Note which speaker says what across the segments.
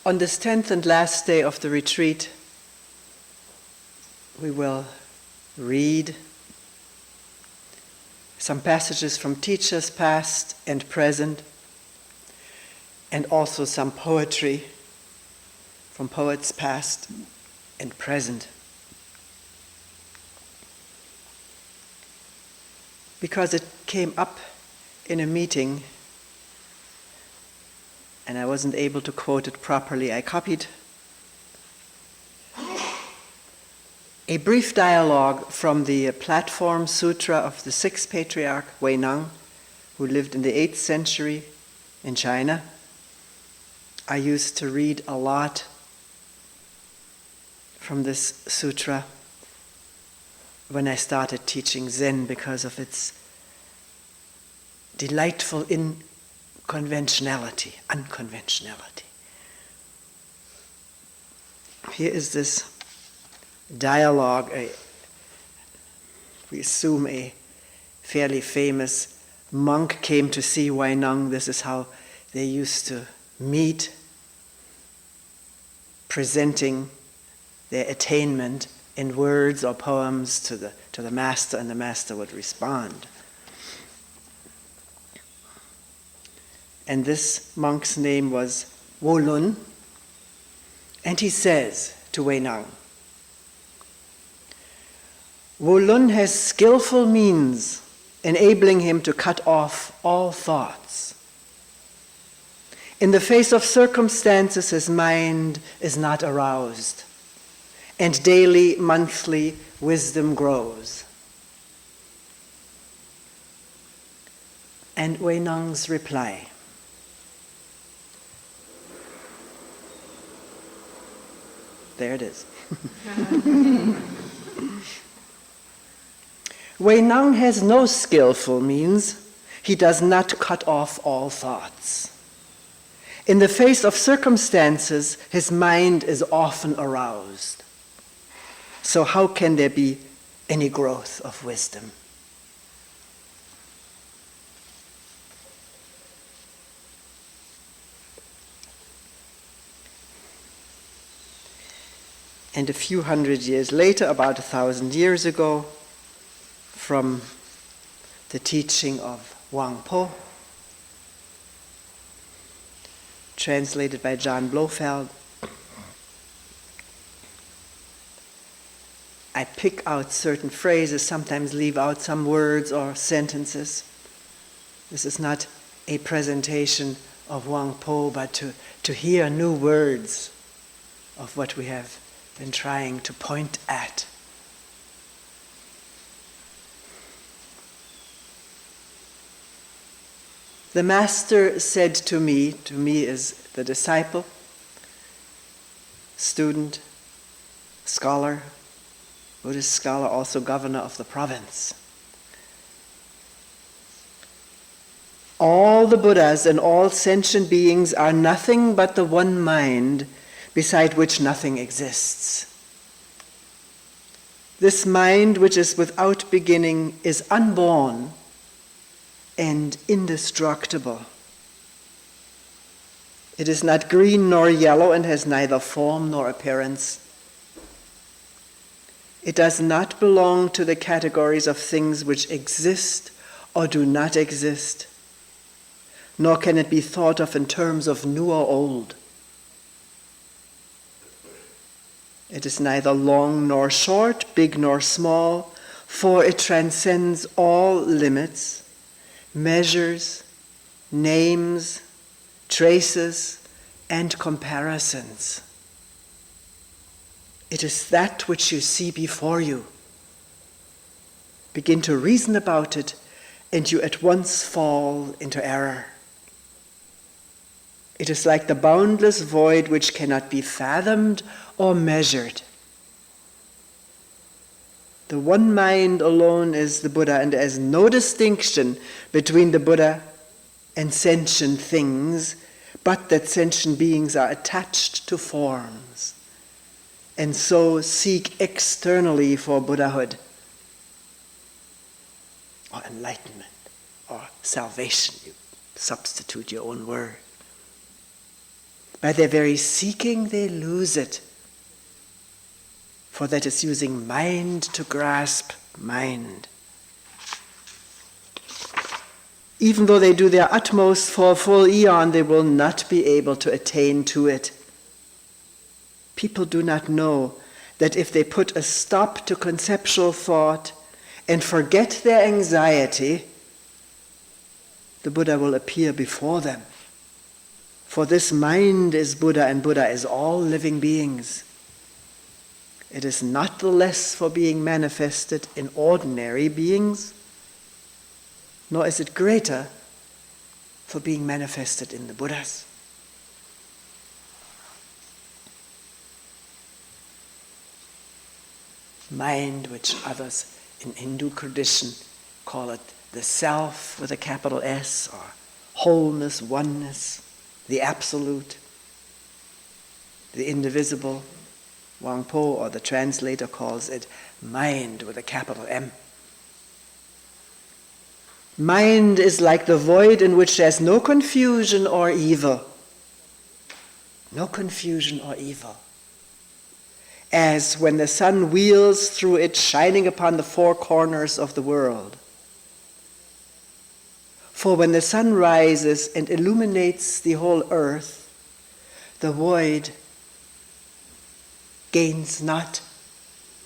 Speaker 1: On this 10th and last day of the retreat, we will read some passages from teachers past and present, and also some poetry from poets past and present. Because it came up in a meeting and I wasn't able to quote it properly, I copied a brief dialogue from the Platform Sutra of the sixth patriarch, Wei Nang, who lived in the 8th century in China. I used to read a lot from this sutra when I started teaching Zen because of its delightful unconventionality. Here is this dialogue, we assume a fairly famous monk came to see Wei Nang. This is how they used to meet, presenting their attainment in words or poems to the master, and the master would respond. And this monk's name was Wo Lun, and he says to Wei Nang, Wo Lun has skillful means enabling him to cut off all thoughts. In the face of circumstances, his mind is not aroused, and daily, monthly wisdom grows. And Wei Nang's reply, there it is. Wei Nang has no skillful means. He does not cut off all thoughts. In the face of circumstances, his mind is often aroused. So how can there be any growth of wisdom? And a few hundred years later, about 1,000 years ago, from the teaching of Wang Po, translated by John Blofeld, I pick out certain phrases, sometimes leave out some words or sentences. This is not a presentation of Wang Po, but to hear new words of what we have been trying to point at. The master said to me is the disciple, student, scholar, Buddhist scholar, also governor of the province. All the Buddhas and all sentient beings are nothing but the one mind beside which nothing exists. This mind, which is without beginning, is unborn and indestructible. It is not green nor yellow and has neither form nor appearance. It does not belong to the categories of things which exist or do not exist, nor can it be thought of in terms of new or old. It is neither long nor short, big nor small, for it transcends all limits, measures, names, traces, and comparisons. It is that which you see before you. Begin to reason about it, and you at once fall into error. It is like the boundless void which cannot be fathomed or measured. The one mind alone is the Buddha, and there is no distinction between the Buddha and sentient things, but that sentient beings are attached to forms, and so seek externally for Buddhahood, or enlightenment, or salvation. You substitute your own word. By their very seeking, they lose it. For that is using mind to grasp mind. Even though they do their utmost for a full eon, they will not be able to attain to it. People do not know that if they put a stop to conceptual thought and forget their anxiety, the Buddha will appear before them. For this mind is Buddha, and Buddha is all living beings. It is not the less for being manifested in ordinary beings, nor is it greater for being manifested in the Buddhas. Mind, which others in Hindu tradition call it the self with a capital S, or wholeness, oneness, the absolute, the indivisible. Wang Po, or the translator, calls it mind with a capital M. Mind is like the void in which there's no confusion or evil. No confusion or evil. As when the sun wheels through it, shining upon the four corners of the world. For when the sun rises and illuminates the whole earth, the void gains not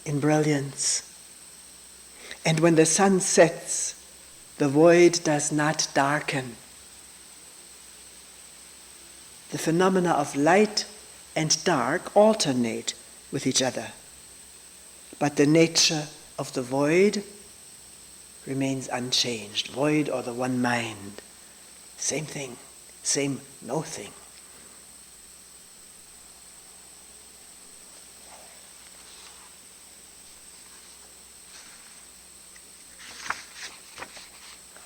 Speaker 1: in brilliance. And when the sun sets, the void does not darken. The phenomena of light and dark alternate with each other, but the nature of the void remains unchanged. Void, or the one mind, same thing, same no thing.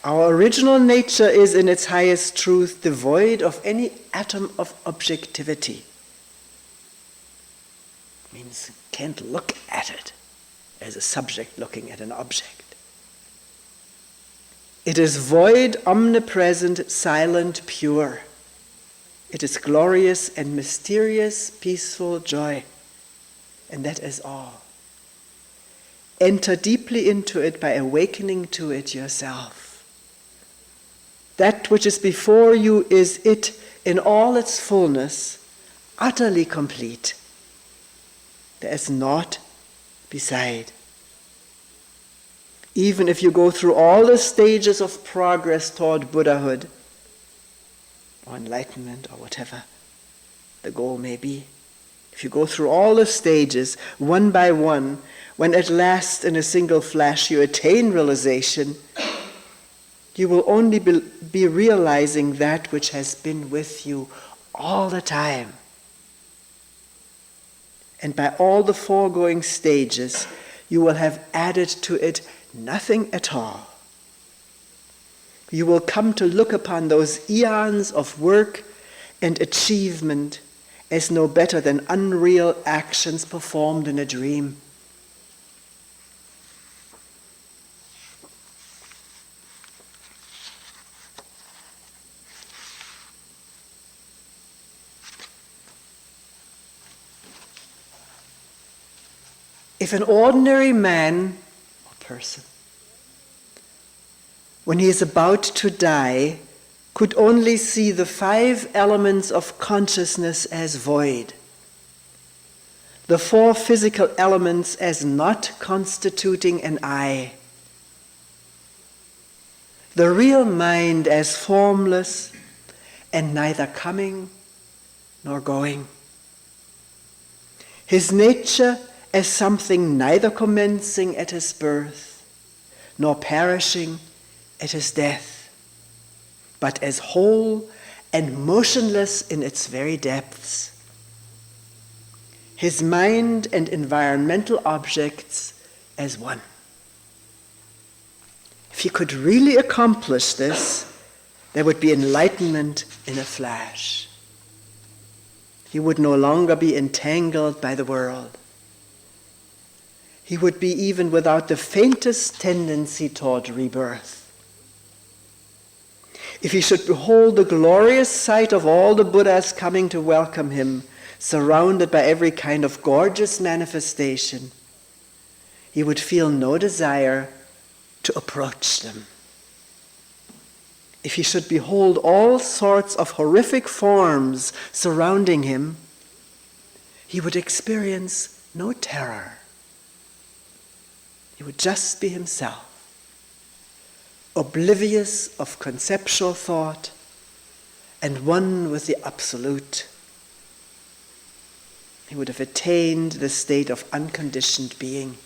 Speaker 1: Our original nature is in its highest truth devoid of any atom of objectivity. Means can't look at it as a subject looking at an object. It is void, omnipresent, silent, pure. It is glorious and mysterious, peaceful joy. And that is all. Enter deeply into it by awakening to it yourself. That which is before you is it in all its fullness, utterly complete. There is naught beside. Even if you go through all the stages of progress toward Buddhahood, or enlightenment, or whatever the goal may be, if you go through all the stages, one by one, when at last in a single flash you attain realization, you will only be realizing that which has been with you all the time. And by all the foregoing stages, you will have added to it nothing at all. You will come to look upon those eons of work and achievement as no better than unreal actions performed in a dream. If an ordinary man or person, when he is about to die, could only see the 5 elements of consciousness as void, the 4 physical elements as not constituting an I, the real mind as formless and neither coming nor going, his nature as something neither commencing at his birth, nor perishing at his death, but as whole and motionless in its very depths. His mind and environmental objects as one. If he could really accomplish this, there would be enlightenment in a flash. He would no longer be entangled by the world. He would be even without the faintest tendency toward rebirth. if he should behold the glorious sight of all the Buddhas coming to welcome him, surrounded by every kind of gorgeous manifestation, he would feel no desire to approach them. If he should behold all sorts of horrific forms surrounding him, he would experience no terror. He would just be himself, oblivious of conceptual thought and one with the Absolute. He would have attained the state of unconditioned being.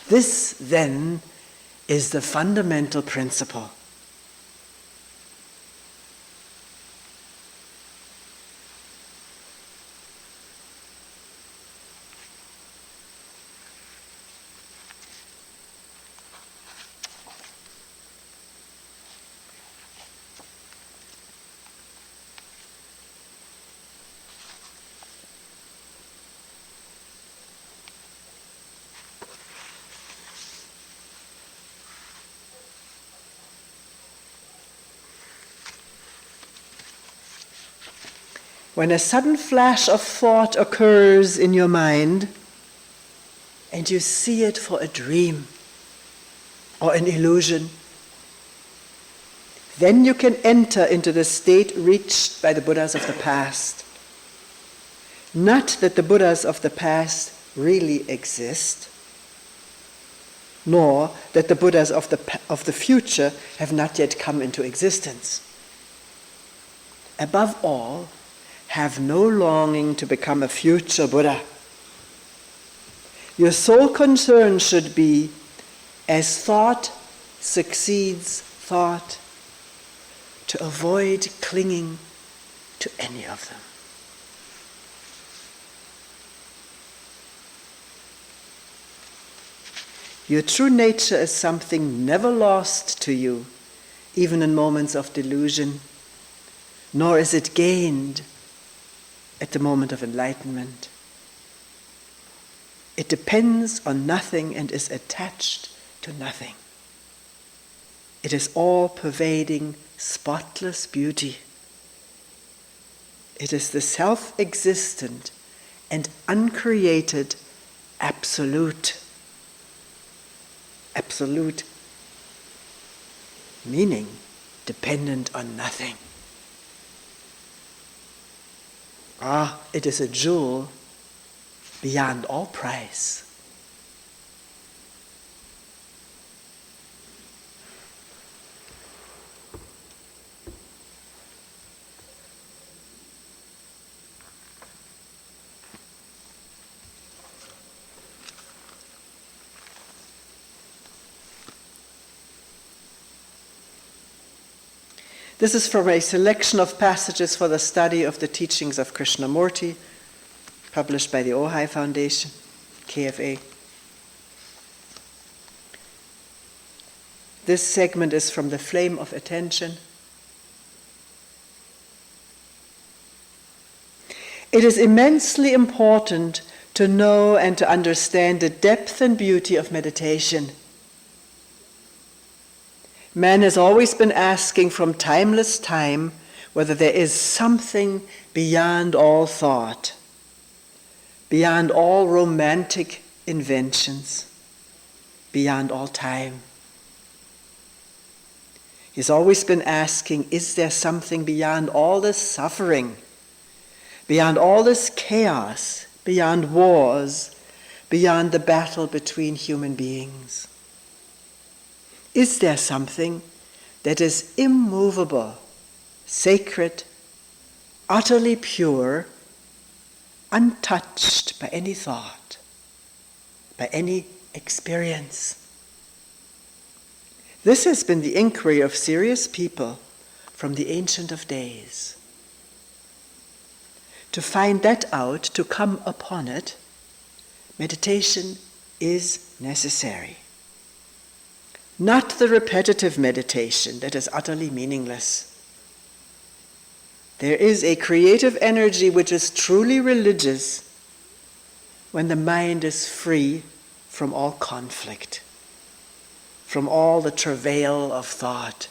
Speaker 1: This, then, is the fundamental principle. When a sudden flash of thought occurs in your mind and you see it for a dream or an illusion, then you can enter into the state reached by the Buddhas of the past. Not that the Buddhas of the past really exist, nor that the Buddhas of the future have not yet come into existence. Above all, have no longing to become a future Buddha. Your sole concern should be, as thought succeeds thought, to avoid clinging to any of them. Your true nature is something never lost to you, even in moments of delusion, nor is it gained at the moment of enlightenment. It depends on nothing and is attached to nothing. It is all-pervading, spotless beauty. It is the self-existent and uncreated absolute. Absolute meaning dependent on nothing. It is a jewel beyond all price. This is from a selection of passages for the study of the teachings of Krishnamurti, published by the Ojai Foundation, KFA. This segment is from The Flame of Attention. It is immensely important to know and to understand the depth and beauty of meditation. Man has always been asking from timeless time whether there is something beyond all thought, beyond all romantic inventions, beyond all time. He's always been asking, is there something beyond all this suffering, beyond all this chaos, beyond wars, beyond the battle between human beings? Is there something that is immovable, sacred, utterly pure, untouched by any thought, by any experience? This has been the inquiry of serious people from the ancient of days. To find that out, to come upon it, meditation is necessary. Not the repetitive meditation that is utterly meaningless. There is a creative energy which is truly religious when the mind is free from all conflict, from all the travail of thought.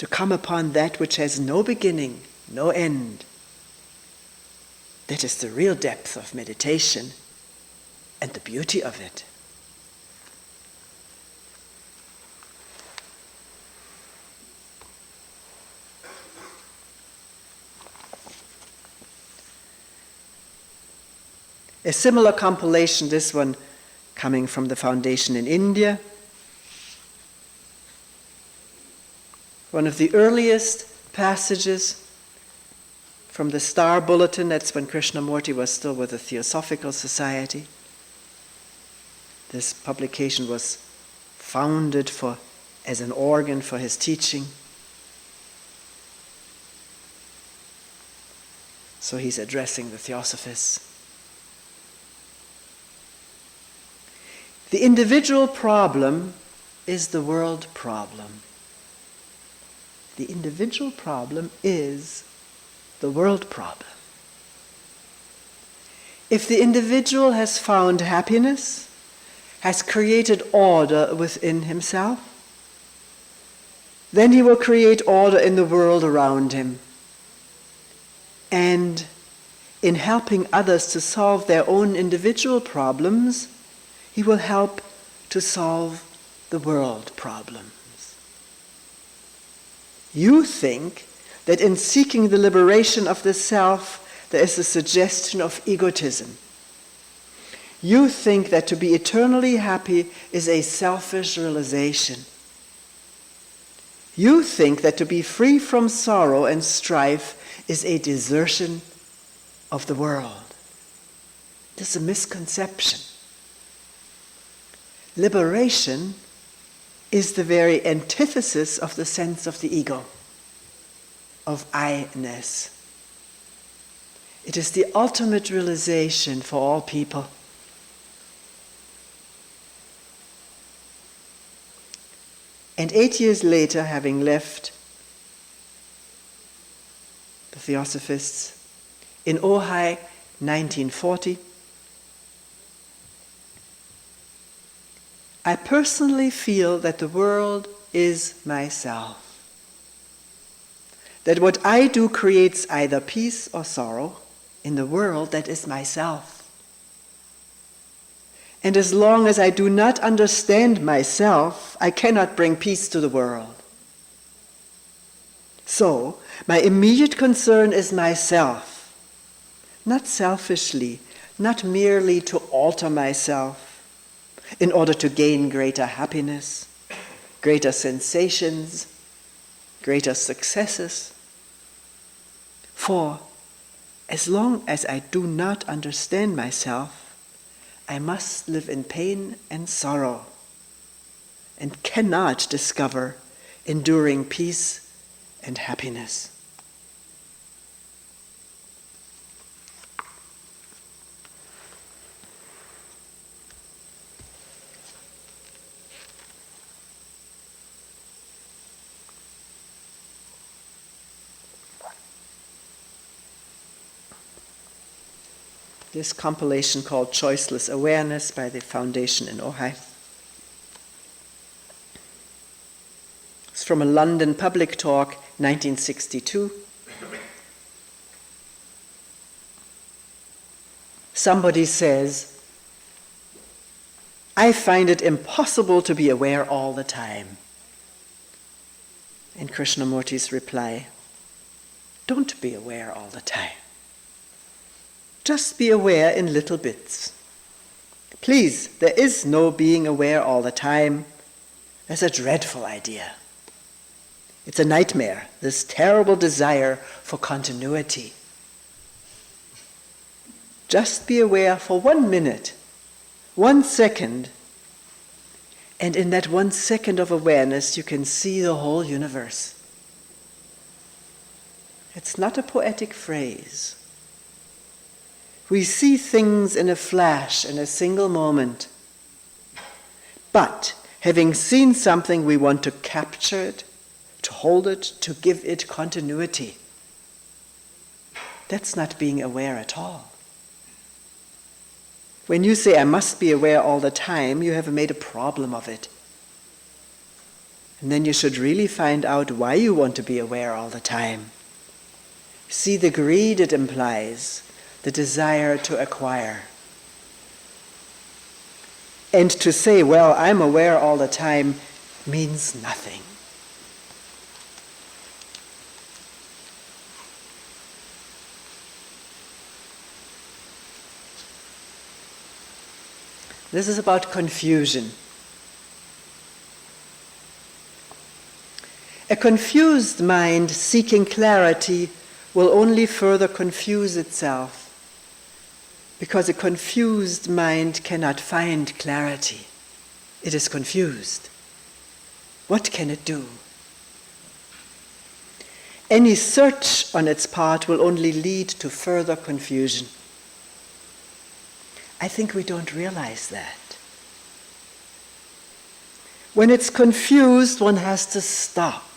Speaker 1: to come upon that which has no beginning, no end. That is the real depth of meditation and the beauty of it. A similar compilation, this one coming from the foundation in India. One of the earliest passages from the Star Bulletin, that's when Krishnamurti was still with the Theosophical Society. This publication was founded as an organ for his teaching. So he's addressing the Theosophists. The individual problem is the world problem. The individual problem is the world problem. If the individual has found happiness, has created order within himself, then he will create order in the world around him. And in helping others to solve their own individual problems, he will help to solve the world problems. You think that in seeking the liberation of the self, there is a suggestion of egotism. You think that to be eternally happy is a selfish realization. You think that to be free from sorrow and strife is a desertion of the world. This is a misconception. Liberation is the very antithesis of the sense of the ego, of I-ness. It is the ultimate realization for all people. And 8 years later, having left the Theosophists, in Ojai, 1940, I personally feel that the world is myself. That what I do creates either peace or sorrow. In the world, that is myself. And as long as I do not understand myself, I cannot bring peace to the world. So, my immediate concern is myself. Not selfishly, not merely to alter myself in order to gain greater happiness, greater sensations, greater successes. For as long as I do not understand myself, I must live in pain and sorrow and cannot discover enduring peace and happiness. This compilation called Choiceless Awareness by the Foundation in Ojai. It's from a London public talk, 1962. Somebody says, I find it impossible to be aware all the time. And Krishnamurti's reply, don't be aware all the time. Just be aware in little bits. Please, there is no being aware all the time. That's a dreadful idea. It's a nightmare, this terrible desire for continuity. Just be aware for 1 minute, 1 second, and in that 1 second of awareness you can see the whole universe. It's not a poetic phrase. We see things in a flash, in a single moment. But having seen something, we want to capture it, to hold it, to give it continuity. That's not being aware at all. When you say, I must be aware all the time, you have made a problem of it. And then you should really find out why you want to be aware all the time. See the greed it implies, the desire to acquire. And to say, well, I'm aware all the time, means nothing. This is about confusion. A confused mind seeking clarity will only further confuse itself, because a confused mind cannot find clarity. It is confused. What can it do? Any search on its part will only lead to further confusion. I think we don't realize that. When it's confused, one has to stop.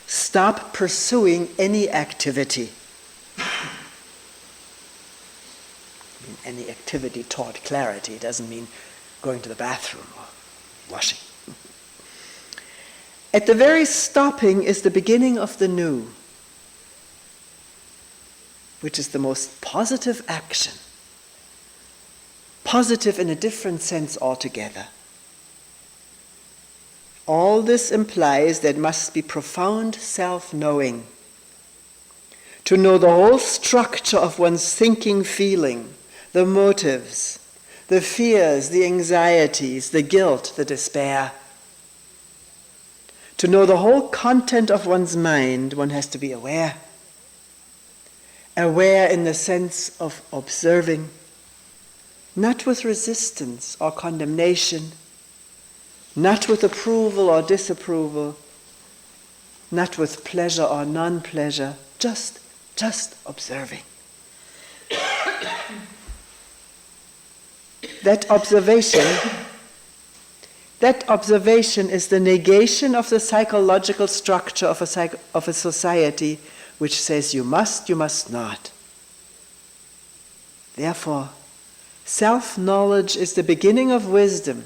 Speaker 1: Stop pursuing any activity. Any activity toward clarity doesn't mean going to the bathroom or washing. At the very stopping is the beginning of the new, which is the most positive action. Positive in a different sense altogether. All this implies there must be profound self-knowing. To know the whole structure of one's thinking, feeling, the motives, the fears, the anxieties, the guilt, the despair. To know the whole content of one's mind, one has to be aware. Aware in the sense of observing, not with resistance or condemnation, not with approval or disapproval, not with pleasure or non-pleasure, just observing. That observation is the negation of the psychological structure of a society which says you must not. Therefore, self-knowledge is the beginning of wisdom,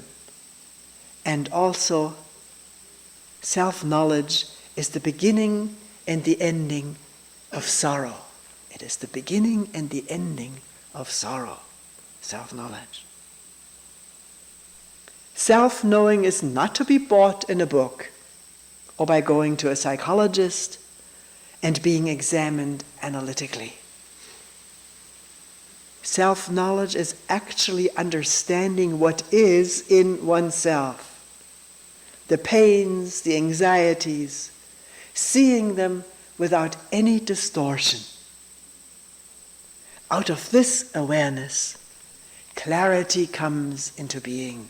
Speaker 1: and also self-knowledge is the beginning and the ending of sorrow. It is the beginning and the ending of sorrow, self-knowledge. Self-knowing is not to be bought in a book or by going to a psychologist and being examined analytically. Self-knowledge is actually understanding what is in oneself. The pains, the anxieties, seeing them without any distortion. Out of this awareness, clarity comes into being.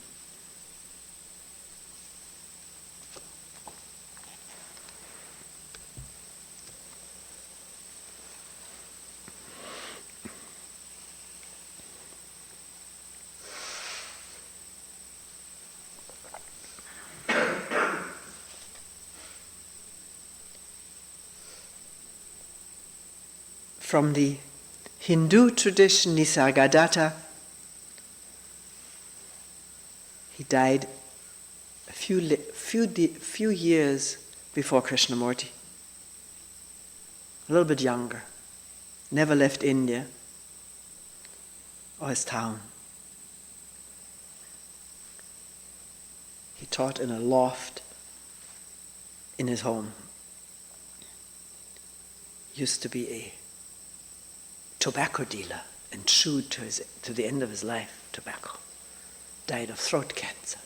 Speaker 1: From the Hindu tradition, Nisargadatta, he died a few years before Krishnamurti. A little bit younger. Never left India or his town. He taught in a loft in his home. Used to be a tobacco dealer and chewed to the end of his life tobacco. Died of throat cancer.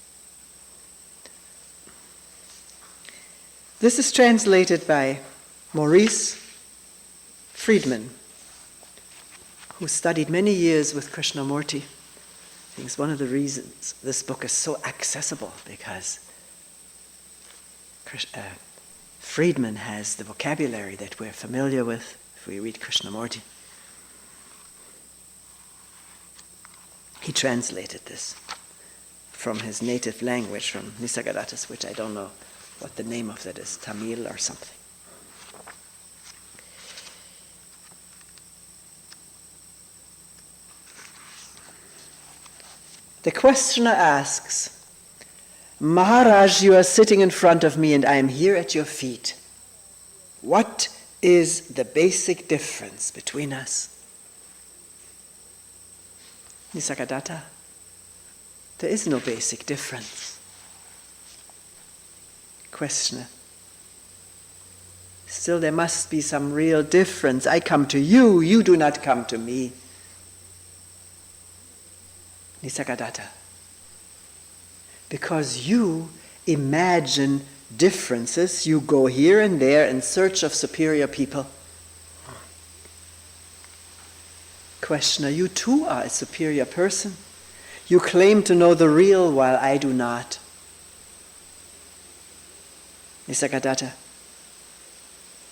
Speaker 1: This is translated by Maurice Friedman, who studied many years with Krishnamurti. I think it's one of the reasons this book is so accessible, because Friedman has the vocabulary that we're familiar with if we read Krishnamurti. He translated this from his native language, from Nisargadatta's, which I don't know what the name of that is, Tamil or something. The questioner asks, Maharaj, you are sitting in front of me and I am here at your feet. What is the basic difference between us? Nisargadatta, there is no basic difference. Questioner, still there must be some real difference. I come to you, you do not come to me. Nisargadatta, because you imagine differences, you go here and there in search of superior people. Questioner, you too are a superior person. You claim to know the real while I do not. Nisargadatta,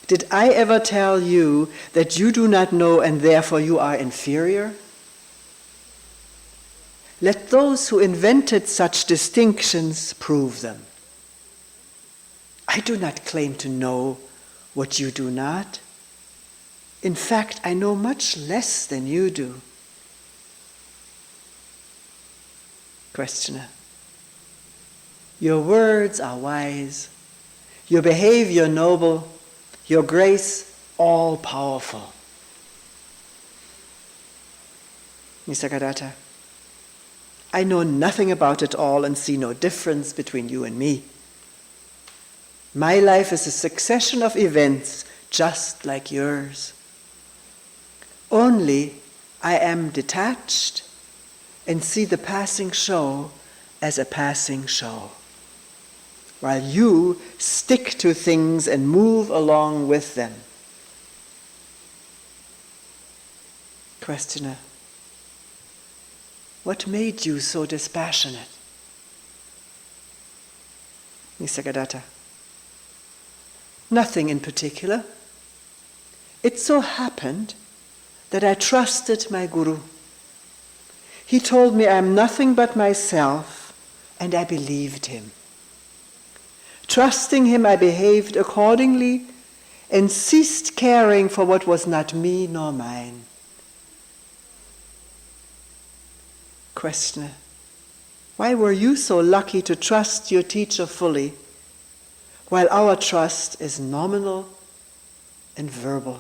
Speaker 1: did I ever tell you that you do not know and therefore you are inferior? Let those who invented such distinctions prove them. I do not claim to know what you do not. In fact, I know much less than you do. Questioner, your words are wise, your behavior noble, your grace all-powerful. Nisargadatta, I know nothing about it all and see no difference between you and me. My life is a succession of events just like yours. Only I am detached and see the passing show as a passing show, while you stick to things and move along with them. Questioner, what made you so dispassionate? Nisargadatta, nothing in particular. It so happened that I trusted my Guru. He told me I am nothing but myself, and I believed him. Trusting him, I behaved accordingly and ceased caring for what was not me nor mine. Questioner, why were you so lucky to trust your teacher fully, while our trust is nominal and verbal?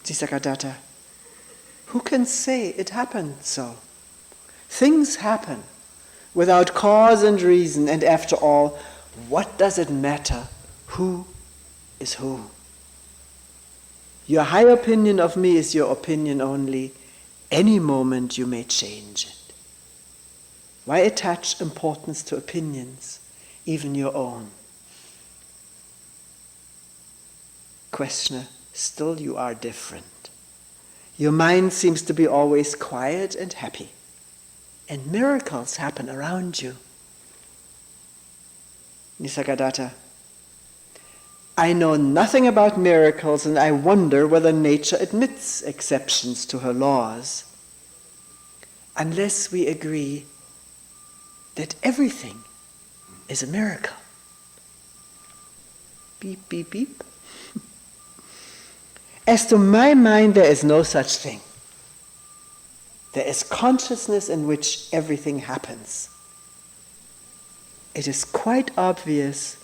Speaker 1: Nisargadatta, who can say it happened so? Things happen without cause and reason, and after all, what does it matter who is who? Your high opinion of me is your opinion only. Any moment you may change it. Why attach importance to opinions, even your own? Questioner, still you are different. Your mind seems to be always quiet and happy, and miracles happen around you. Nisargadatta, I know nothing about miracles, and I wonder whether nature admits exceptions to her laws, unless we agree that everything is a miracle. Beep, beep, beep. As to my mind, there is no such thing. There is consciousness in which everything happens. It is quite obvious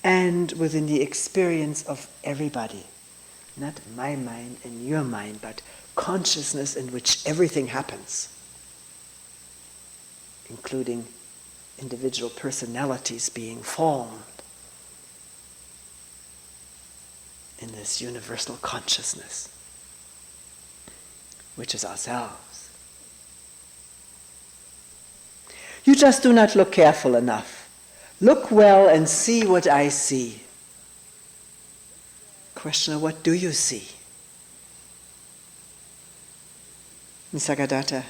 Speaker 1: and within the experience of everybody. Not my mind and your mind, but consciousness in which everything happens, including individual personalities being formed in this universal consciousness, which is ourselves. You just do not look careful enough. Look well and see what I see. Questioner, what do you see? Nisargadatta,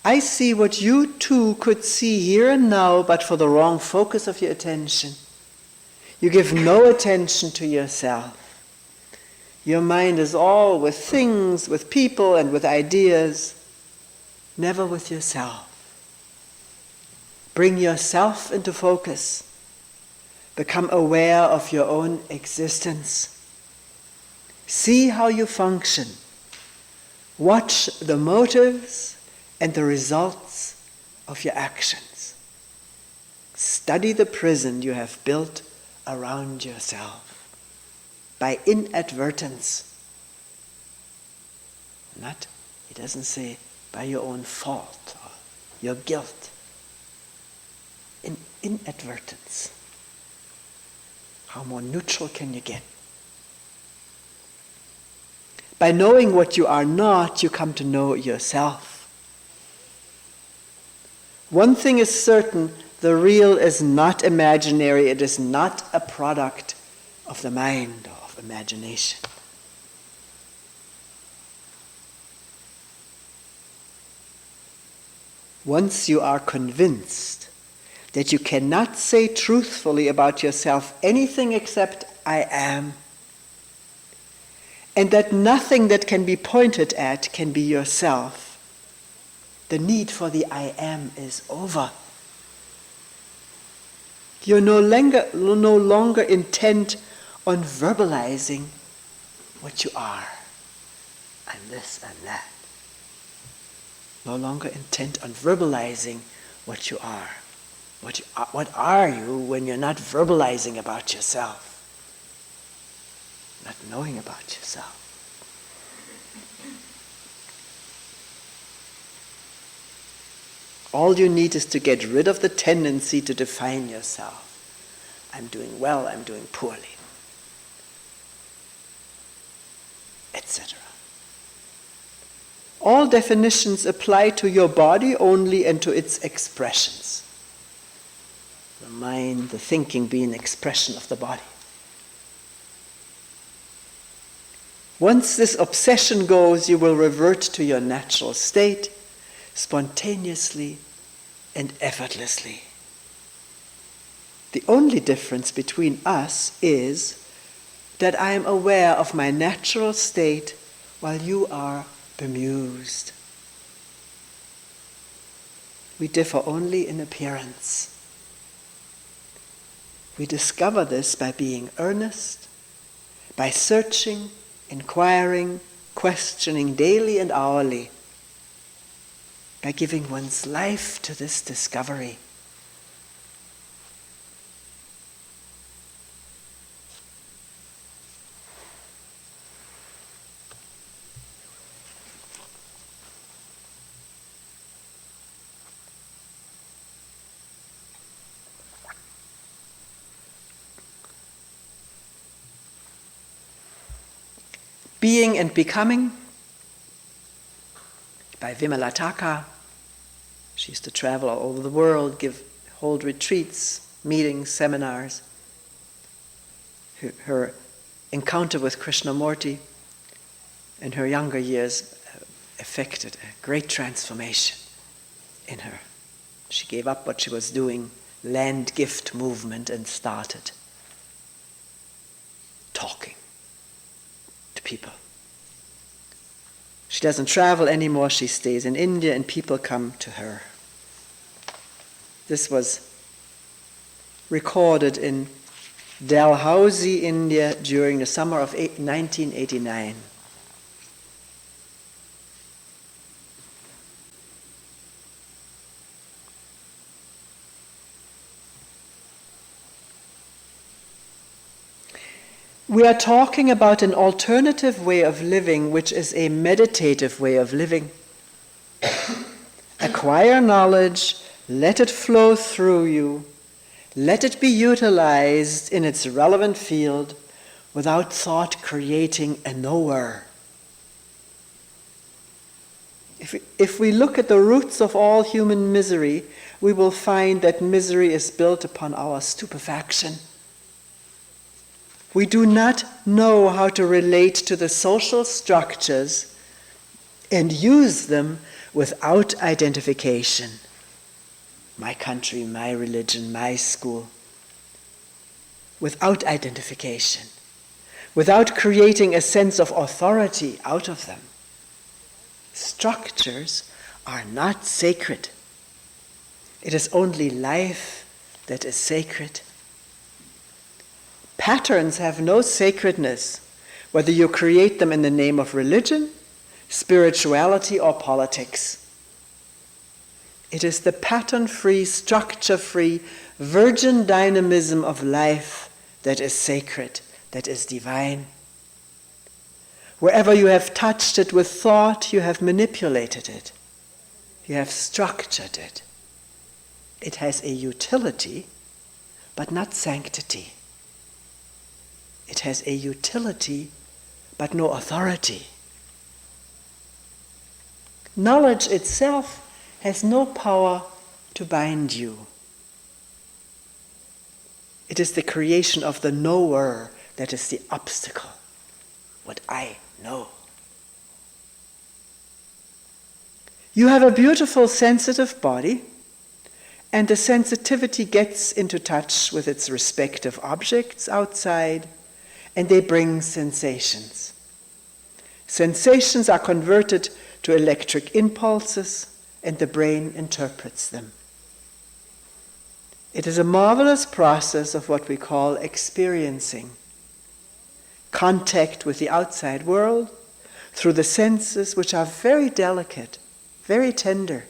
Speaker 1: I see what you too could see here and now, but for the wrong focus of your attention. You give no attention to yourself. Your mind is all with things, with people, and with ideas, never with yourself. Bring yourself into focus. Become aware of your own existence. See how you function Watch the motives and the results of your actions. Study the prison you have built around yourself by inadvertence. Not, he doesn't say by your own fault or your guilt. In inadvertence. How more neutral can you get? By knowing what you are not, you come to know yourself. One thing is certain, the real is not imaginary. It is not a product of the mind or of imagination. Once you are convinced that you cannot say truthfully about yourself anything except I am, and that nothing that can be pointed at can be yourself, the need for the I am is over. You're no longer intent on verbalizing what you are. I'm this and that. No longer intent on verbalizing what you are. What are you when you're not verbalizing about yourself? Not knowing about yourself. All you need is to get rid of the tendency to define yourself. I'm doing well, I'm doing poorly, etc. All definitions apply to your body only and to its expressions. The mind, the thinking being an expression of the body. Once this obsession goes, you will revert to your natural state, spontaneously and effortlessly. The only difference between us is that I am aware of my natural state while you are bemused. We differ only in appearance. We discover this by being earnest, by searching, inquiring, questioning daily and hourly, by giving one's life to this discovery. Being and Becoming by Vimalataka. She used to travel all over the world, hold retreats, meetings, seminars. Her encounter with Krishnamurti in her younger years effected a great transformation in her. She gave up what she was doing, land gift movement, and started talking to people. She doesn't travel anymore, she stays in India and people come to her. This was recorded in Dalhousie, India during the summer of 1989. We are talking about an alternative way of living, which is a meditative way of living. Acquire knowledge, let it flow through you, let it be utilized in its relevant field without thought creating a knower. If we look at the roots of all human misery, we will find that misery is built upon our stupefaction. We do not know how to relate to the social structures and use them without identification. My country, my religion, my school. Without identification. Without creating a sense of authority out of them. Structures are not sacred. It is only life that is sacred. Patterns have no sacredness, whether you create them in the name of religion, spirituality, or politics. It is the pattern-free, structure-free, virgin dynamism of life that is sacred, that is divine. Wherever you have touched it with thought, you have manipulated it. You have structured it. It has a utility, but not sanctity. It has a utility, but no authority. Knowledge itself has no power to bind you. It is the creation of the knower that is the obstacle. What I know. You have a beautiful, sensitive body, and the sensitivity gets into touch with its respective objects outside, and they bring sensations. Sensations are converted to electric impulses, and the brain interprets them. It is a marvelous process of what we call experiencing. Contact with the outside world through the senses, which are very delicate, very tender.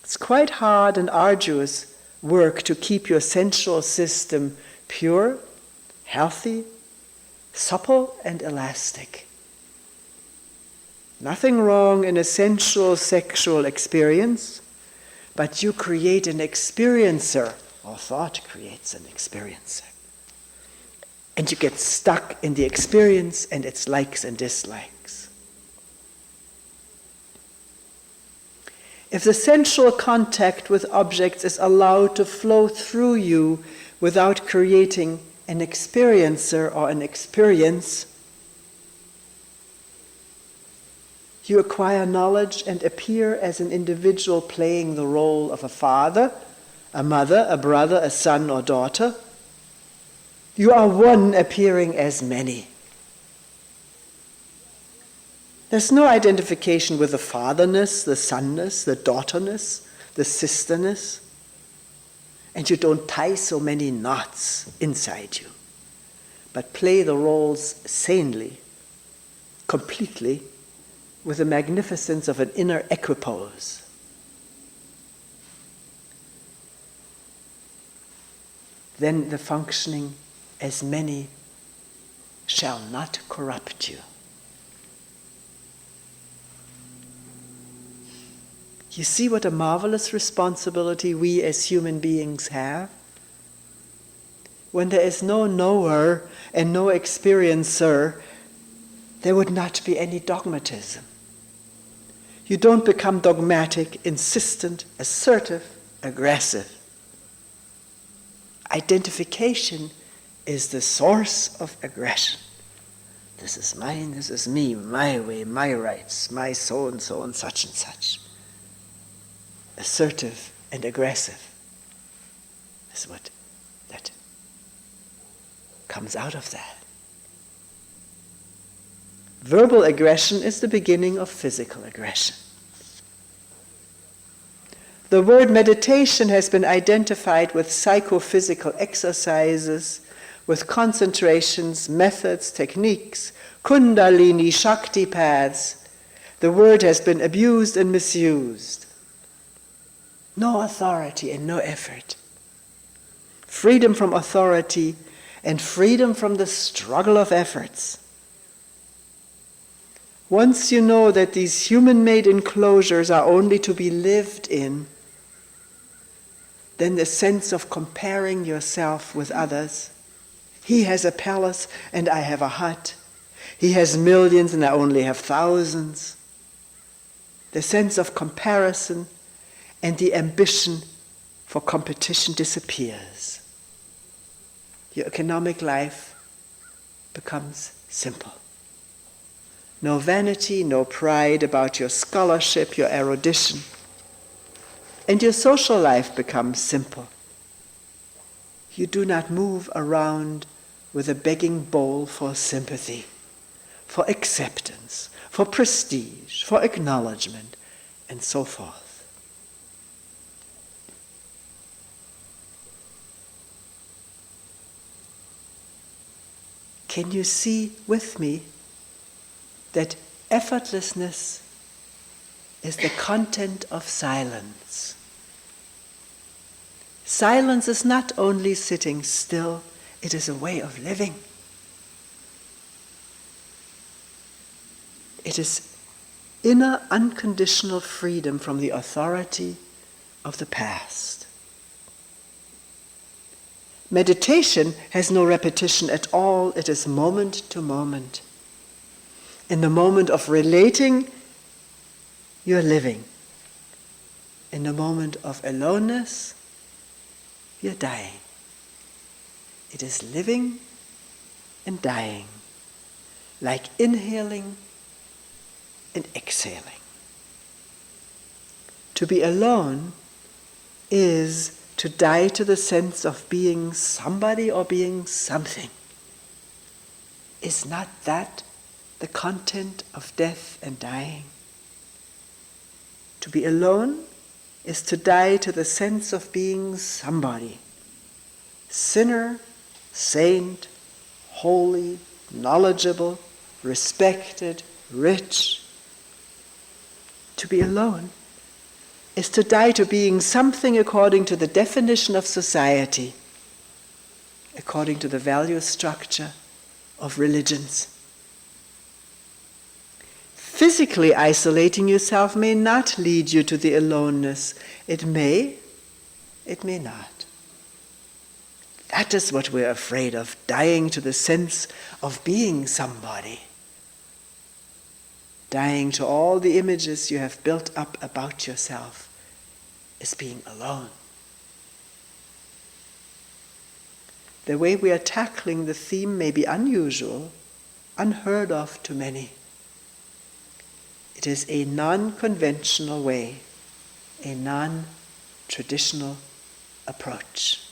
Speaker 1: It's quite hard and arduous work to keep your sensual system pure, healthy, supple, and elastic. Nothing wrong in a sensual sexual experience, but you create an experiencer, or thought creates an experiencer. And you get stuck in the experience and its likes and dislikes. If the sensual contact with objects is allowed to flow through you without creating an experiencer or an experience, you acquire knowledge and appear as an individual playing the role of a father, a mother, a brother, a son or daughter. You are one appearing as many. There's no identification with the fatherness, the sonness, the daughterness, the sisterness. And you don't tie so many knots inside you, but play the roles sanely, completely, with the magnificence of an inner equipoise. Then the functioning as many shall not corrupt you. You see what a marvelous responsibility we as human beings have? When there is no knower and no experiencer, there would not be any dogmatism. You don't become dogmatic, insistent, assertive, aggressive. Identification is the source of aggression. This is mine, this is me, my way, my rights, my so and such and such. Assertive and aggressive is what that comes out of that. Verbal aggression is the beginning of physical aggression. The word meditation has been identified with psychophysical exercises, with concentrations, methods, techniques, kundalini, shakti paths. The word has been abused and misused. No authority and no effort. Freedom from authority and freedom from the struggle of efforts. Once you know that these human-made enclosures are only to be lived in, then the sense of comparing yourself with others. He has a palace and I have a hut. He has millions and I only have thousands. The sense of comparison and the ambition for competition disappears. Your economic life becomes simple. No vanity, no pride about your scholarship, your erudition. And your social life becomes simple. You do not move around with a begging bowl for sympathy, for acceptance, for prestige, for acknowledgement, and so forth. Can you see with me that Effortlessness is the content of silence. Silence is not only sitting still, it is a way of living. It is inner unconditional freedom from the authority of the past. Meditation has no repetition at all, it is moment to moment. In the moment of relating, you're living. In the moment of aloneness, you're dying. It is living and dying, like inhaling and exhaling. To be alone is to die to the sense of being somebody or being something. Is not that the content of death and dying? To be alone is to die to the sense of being somebody. Sinner, saint, holy, knowledgeable, respected, rich. To be alone is to die to being something according to the definition of society, according to the value structure of religions. Physically isolating yourself may not lead you to the aloneness. It may not. That is what we're afraid of, dying to the sense of being somebody. Dying to all the images you have built up about yourself is being alone. The way we are tackling the theme may be unusual, unheard of to many. It is a non-conventional way, a non-traditional approach.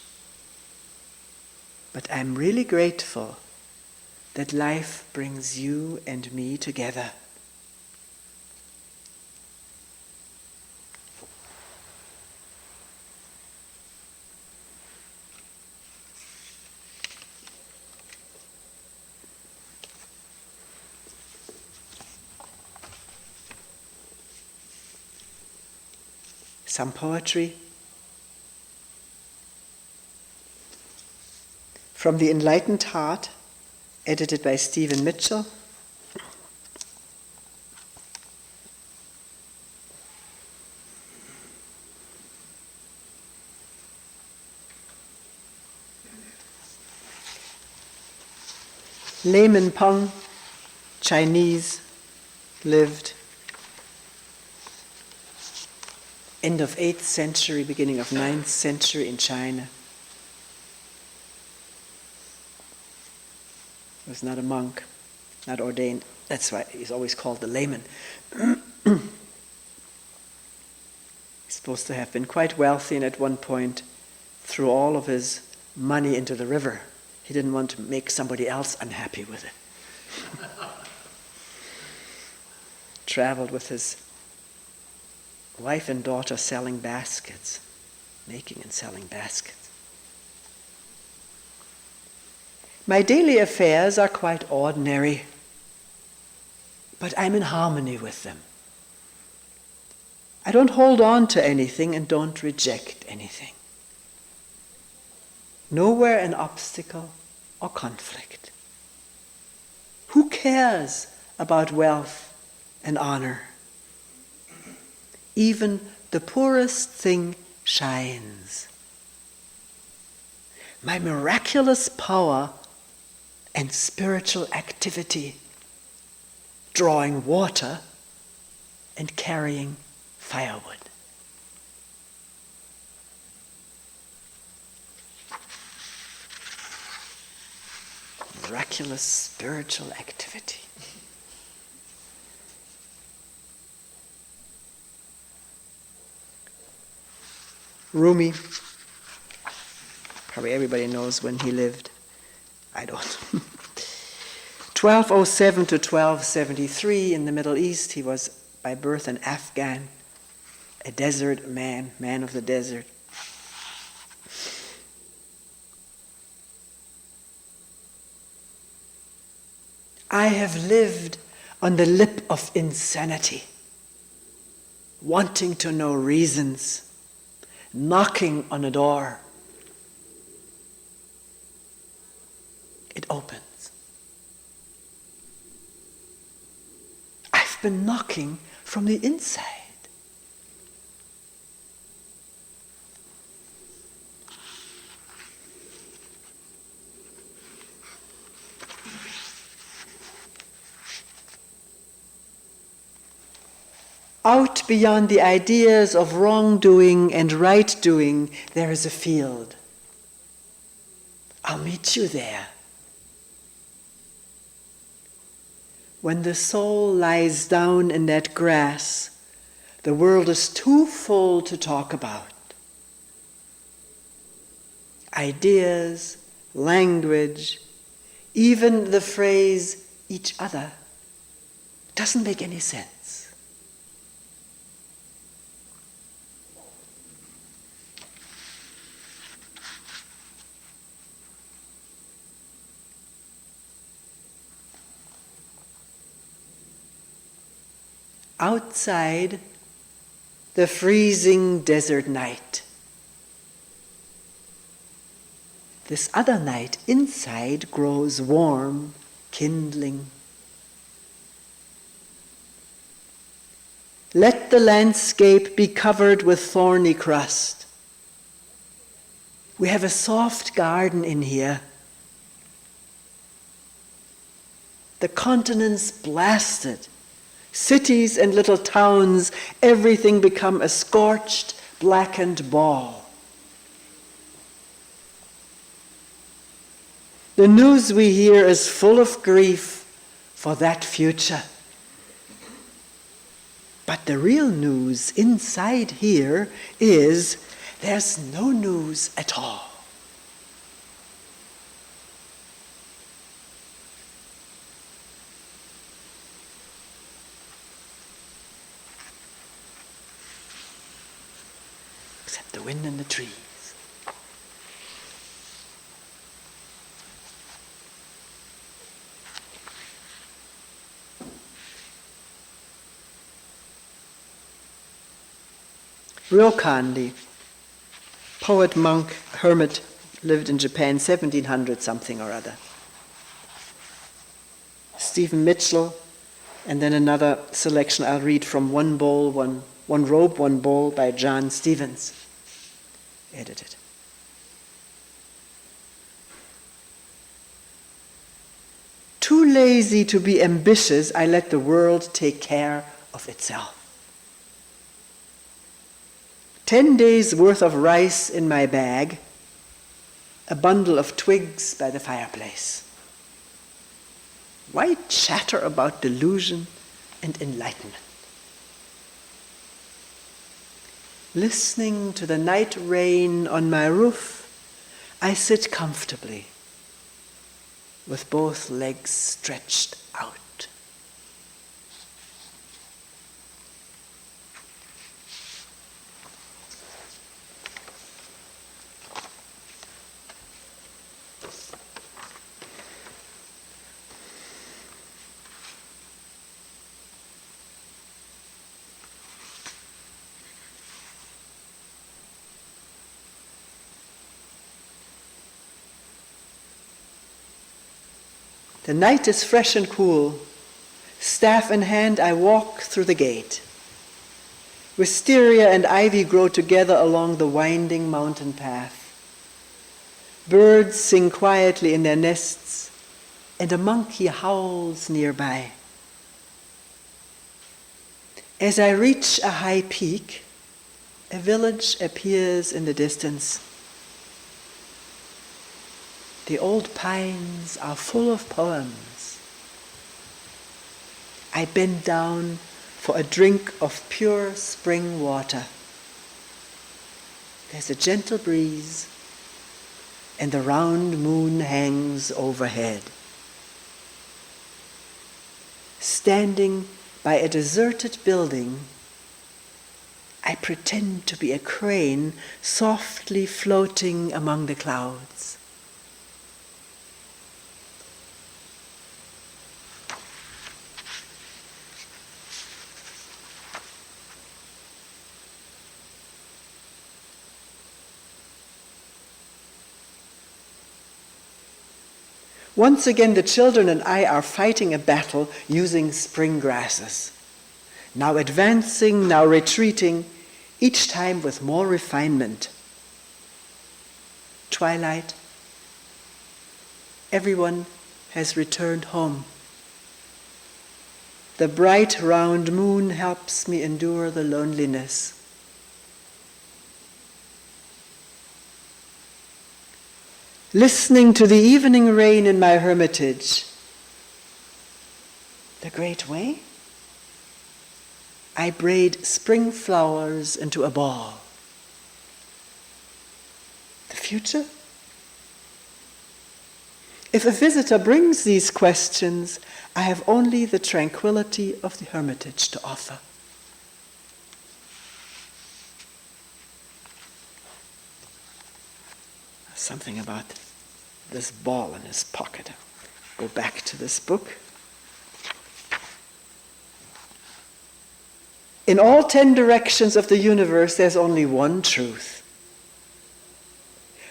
Speaker 1: But I'm really grateful that life brings you and me together. Some poetry from The Enlightened Heart, edited by Stephen Mitchell. Layman Peng, Chinese, lived end of 8th century, beginning of 9th century in China. He was not a monk, not ordained. That's why he's always called the layman. He's supposed to have been quite wealthy and at one point threw all of his money into the river. He didn't want to make somebody else unhappy with it. Traveled with his wife and daughter selling baskets, making and selling baskets. My daily affairs are quite ordinary, but I'm in harmony with them. I don't hold on to anything and don't reject anything. Nowhere an obstacle or conflict. Who cares about wealth and honor? Even the poorest thing shines. My miraculous power and spiritual activity, drawing water and carrying firewood. Miraculous spiritual activity. Rumi, probably everybody knows when he lived. I don't. 1207 to 1273 in the Middle East, he was by birth an Afghan, a desert man of the desert. I have lived on the lip of insanity, wanting to know reasons, knocking on a door. It opens. I've been knocking from the inside. Out beyond the ideas of wrongdoing and right doing, there is a field. I'll meet you there. When the soul lies down in that grass, the world is too full to talk about. Ideas, language, even the phrase each other doesn't make any sense. Outside, the freezing desert night. This other night, inside, grows warm, kindling. Let the landscape be covered with thorny crust. We have a soft garden in here. The continents blasted. Cities and little towns, everything become a scorched, blackened ball. The news we hear is full of grief for that future. But the real news inside here is there's no news at all. Except the wind and the trees. Ryokandi, poet, monk, hermit, lived in Japan, 1700 something or other. Stephen Mitchell, and then another selection I'll read from One Robe, One Bowl by John Stevens, edited. Too lazy to be ambitious, I let the world take care of itself. 10 days' worth of rice in my bag, a bundle of twigs by the fireplace. Why chatter about delusion and enlightenment? Listening to the night rain on my roof, I sit comfortably, with both legs stretched out. The night is fresh and cool. Staff in hand, I walk through the gate. Wisteria and ivy grow together along the winding mountain path. Birds sing quietly in their nests, and a monkey howls nearby. As I reach a high peak, a village appears in the distance. The old pines are full of poems. I bend down for a drink of pure spring water. There's a gentle breeze, and the round moon hangs overhead. Standing by a deserted building, I pretend to be a crane softly floating among the clouds. Once again, the children and I are fighting a battle using spring grasses. Now advancing, now retreating, each time with more refinement. Twilight. Everyone has returned home. The bright round moon helps me endure the loneliness. Listening to the evening rain in my hermitage, the great way, I braid spring flowers into a ball. The future? If a visitor brings these questions, I have only the tranquility of the hermitage to offer. Something about this ball in his pocket. Go back to this book. In all 10 directions of the universe, there's only one truth.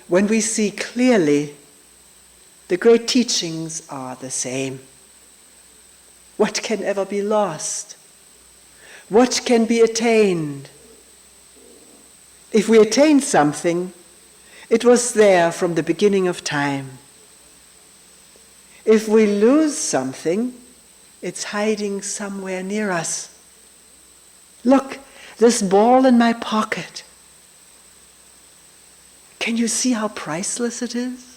Speaker 1: When we see clearly, the great teachings are the same. What can ever be lost? What can be attained? If we attain something, it was there from the beginning of time. If we lose something, it's hiding somewhere near us. Look, this ball in my pocket. Can you see how priceless it is?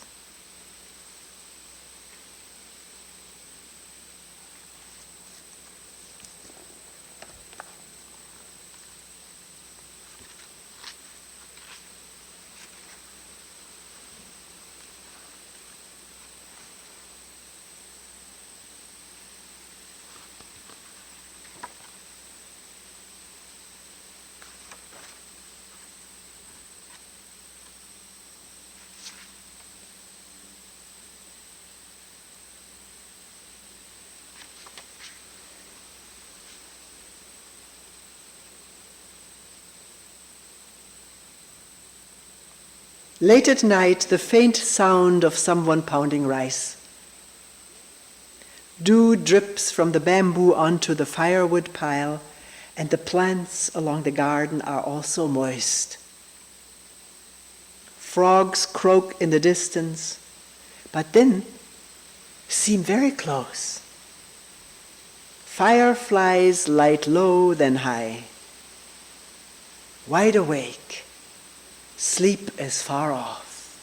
Speaker 1: Late at night, the faint sound of someone pounding rice. Dew drips from the bamboo onto the firewood pile, and the plants along the garden are also moist. Frogs croak in the distance, but then seem very close. Fireflies light low, then high. Wide awake. Sleep is far off.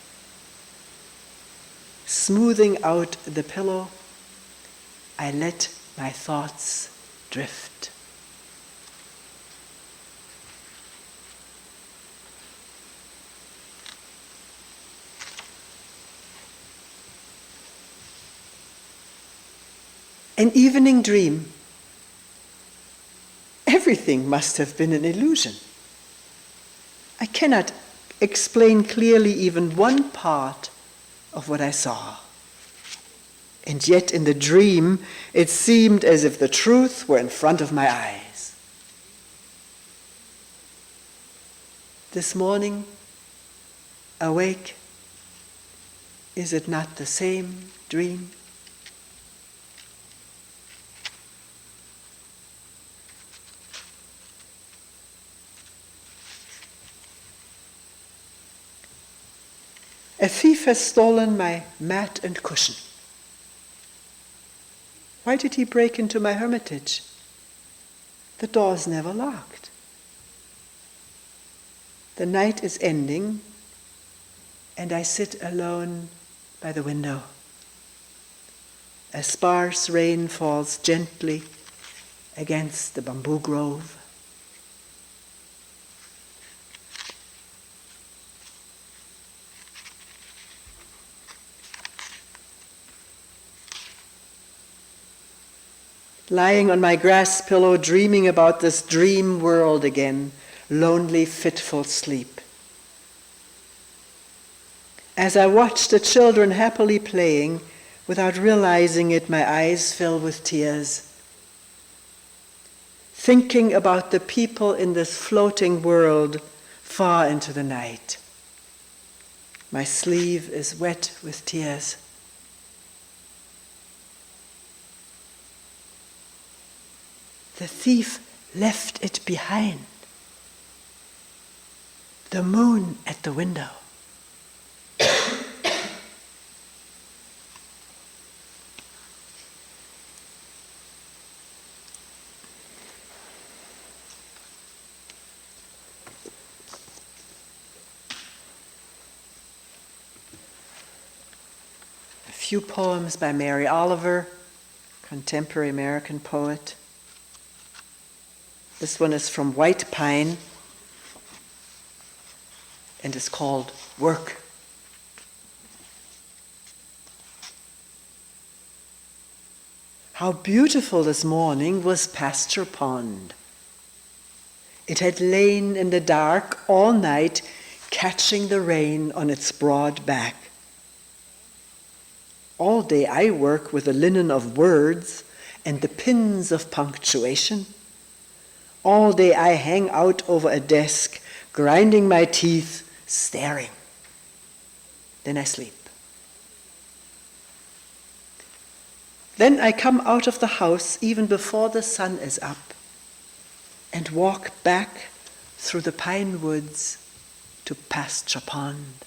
Speaker 1: Smoothing out the pillow, I let my thoughts drift. An evening dream. Everything must have been an illusion. I cannot explain clearly even one part of what I saw. And yet in the dream, it seemed as if the truth were in front of my eyes. This morning, awake, is it not the same dream? A thief has stolen my mat and cushion. Why did he break into my hermitage? The door's never locked. The night is ending, and I sit alone by the window. A sparse rain falls gently against the bamboo grove. Lying on my grass pillow, dreaming about this dream world again, lonely, fitful sleep. As I watch the children happily playing, without realizing it, my eyes fill with tears. Thinking about the people in this floating world far into the night. My sleeve is wet with tears. The thief left it behind. The moon at the window. A few poems by Mary Oliver, contemporary American poet. This one is from White Pine and is called Work. How beautiful this morning was Pasture Pond. It had lain in the dark all night, catching the rain on its broad back. All day I work with the linen of words and the pins of punctuation. All day I hang out over a desk, grinding my teeth, staring. Then I sleep. Then I come out of the house even before the sun is up and walk back through the pine woods to Pasture Pond.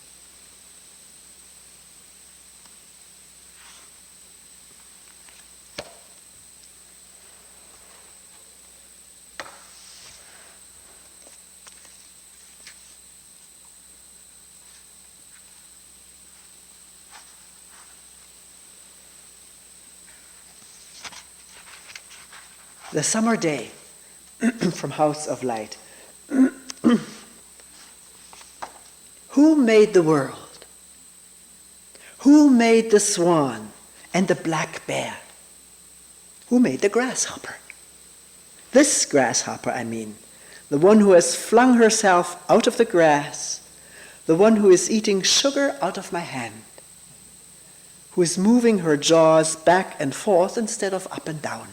Speaker 1: The summer day from House of Light. Who made the world? Who made the swan and the black bear? Who made the grasshopper? This grasshopper, I mean, the one who has flung herself out of the grass, the one who is eating sugar out of my hand, who is moving her jaws back and forth instead of up and down,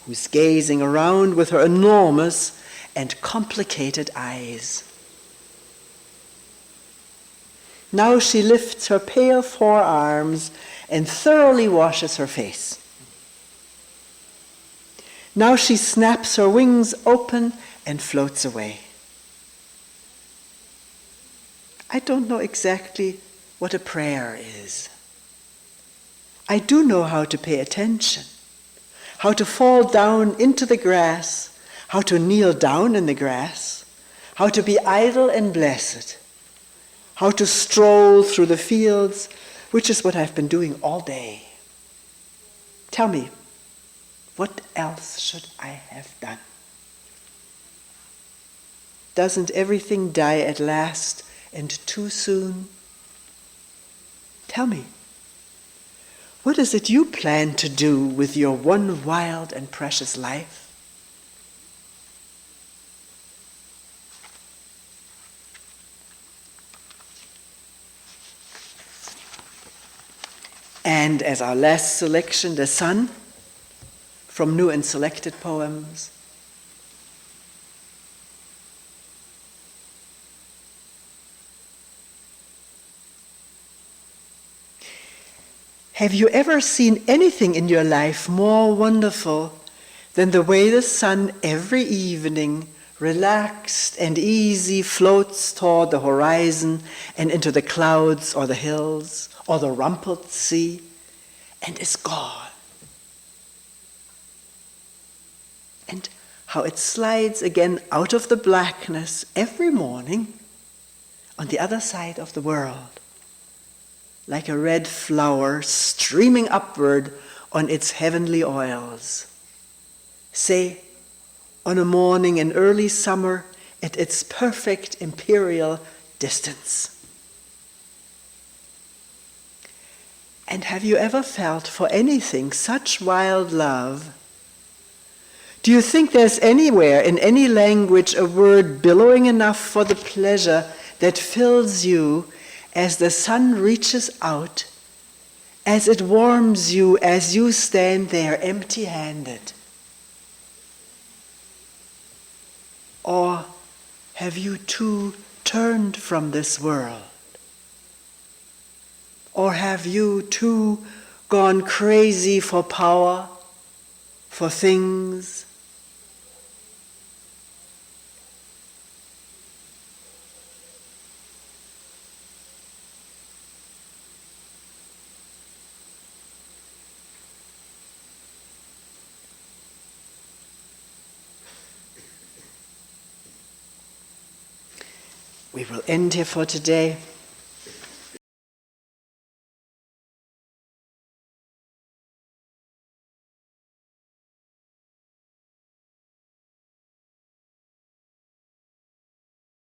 Speaker 1: who's gazing around with her enormous and complicated eyes. Now she lifts her pale forearms and thoroughly washes her face. Now she snaps her wings open and floats away. I don't know exactly what a prayer is. I do know how to pay attention, how to fall down into the grass, how to kneel down in the grass, how to be idle and blessed, how to stroll through the fields, which is what I've been doing all day. Tell me, what else should I have done? Doesn't everything die at last and too soon? Tell me, what is it you plan to do with your one wild and precious life? And as our last selection, the sun, from new and selected poems. Have you ever seen anything in your life more wonderful than the way the sun every evening, relaxed and easy, floats toward the horizon and into the clouds or the hills or the rumpled sea and is gone? And how it slides again out of the blackness every morning on the other side of the world, like a red flower streaming upward on its heavenly oils. Say, on a morning in early summer at its perfect imperial distance. And have you ever felt for anything such wild love? Do you think there's anywhere in any language a word billowing enough for the pleasure that fills you as the sun reaches out, as it warms you as you stand there empty-handed? Or have you too turned from this world? Or have you too gone crazy for power, for things. We will end here for today.